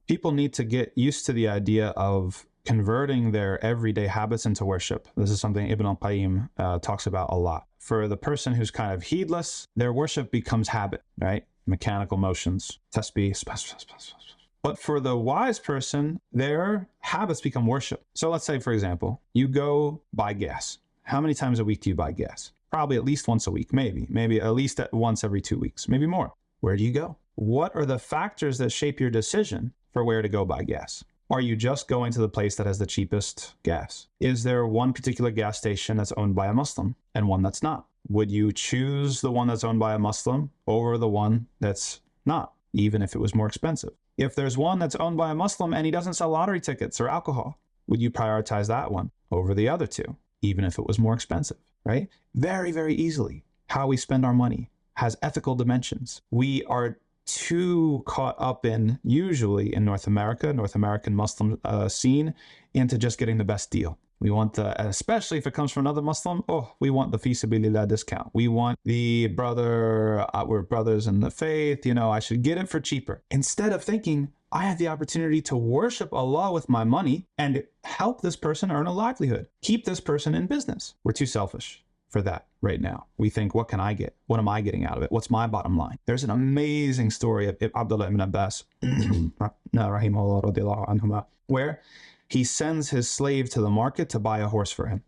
People need to get used to the idea of converting their everyday habits into worship. This is something Ibn al-Qayyim talks about a lot. For the person who's kind of heedless, their worship becomes habit, right? Mechanical motions, tasbih. But for the wise person, their habits become worship. So let's say, for example, you go buy gas. How many times a week do you buy gas? Probably at least once a week, maybe at least once every 2 weeks, maybe more. Where do you go? What are the factors that shape your decision for where to go buy gas? Are you just going to the place that has the cheapest gas? Is there one particular gas station that's owned by a Muslim and one that's not? Would you choose the one that's owned by a Muslim over the one that's not, even if it was more expensive? If there's one that's owned by a Muslim and he doesn't sell lottery tickets or alcohol, would you prioritize that one over the other two, even if it was more expensive, right? Very, very easily. How we spend our money has ethical dimensions. We are too caught up in, usually in North American Muslim scene, into just getting the best deal. We want the, especially if it comes from another Muslim, we want the fi sabilillah discount. We want the brother, we're brothers in the faith, I should get it for cheaper. Instead of thinking, I have the opportunity to worship Allah with my money and help this person earn a livelihood, keep this person in business. We're too selfish for that right now. We think, what can I get? What am I getting out of it? What's my bottom line? There's an amazing story of Abdullah ibn Abbas, where he sends his slave to the market to buy a horse for him.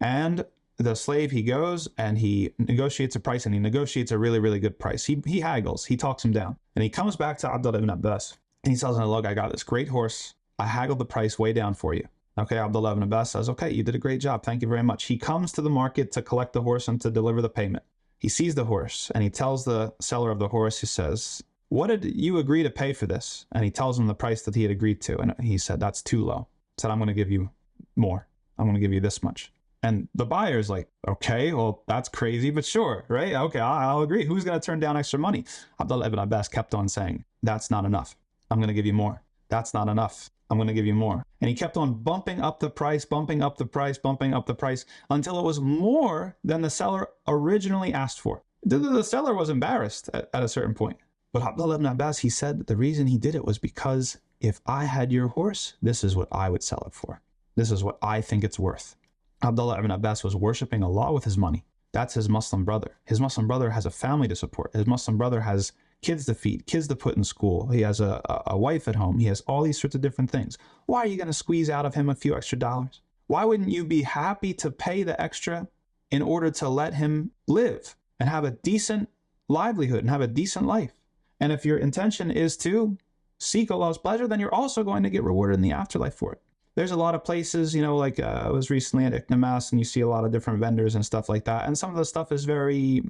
And the slave, he goes and he negotiates a price, and he negotiates a really, really good price. He haggles, he talks him down. And he comes back to Abdullah ibn Abbas and he tells him, look, I got this great horse. I haggled the price way down for you. Okay, Abdullah ibn Abbas says, okay, you did a great job. Thank you very much. He comes to the market to collect the horse and to deliver the payment. He sees the horse and he tells the seller of the horse, he says, what did you agree to pay for this? And he tells him the price that he had agreed to. And he said, that's too low. He said, I'm going to give you more. I'm going to give you this much. And the buyer's like, okay, well, that's crazy, but sure, right? Okay, I'll agree. Who's going to turn down extra money? Abdullah ibn Abbas kept on saying, that's not enough. I'm going to give you more. That's not enough. I'm going to give you more. And he kept on bumping up the price, bumping up the price, bumping up the price until it was more than the seller originally asked for. The seller was embarrassed at a certain point. But Abdullah ibn Abbas, he said that the reason he did it was because if I had your horse, this is what I would sell it for. This is what I think it's worth. Abdullah ibn Abbas was worshiping Allah with his money. That's his Muslim brother. His Muslim brother has a family to support. His Muslim brother has kids to feed, kids to put in school. He has a wife at home. He has all these sorts of different things. Why are you going to squeeze out of him a few extra dollars? Why wouldn't you be happy to pay the extra in order to let him live and have a decent livelihood and have a decent life? And if your intention is to seek Allah's pleasure, then you're also going to get rewarded in the afterlife for it. There's a lot of places, like I was recently at uticamasjid, and you see a lot of different vendors and stuff like that. And some of the stuff is very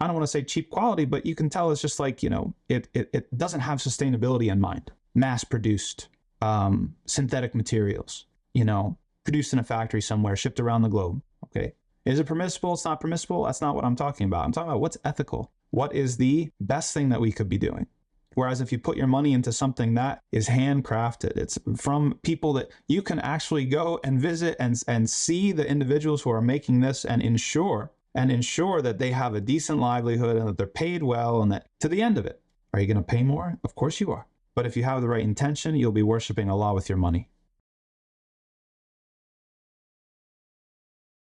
I don't want to say cheap quality, but you can tell it's just like, it doesn't have sustainability in mind. Mass-produced, synthetic materials, produced in a factory somewhere, shipped around the globe, okay? Is it permissible? It's not permissible? That's not what I'm talking about. I'm talking about what's ethical. What is the best thing that we could be doing? Whereas if you put your money into something that is handcrafted, it's from people that you can actually go and visit and see the individuals who are making this and ensure that they have a decent livelihood and that they're paid well, and that to the end of it. Are you going to pay more? Of course you are. But if you have the right intention, you'll be worshiping Allah with your money.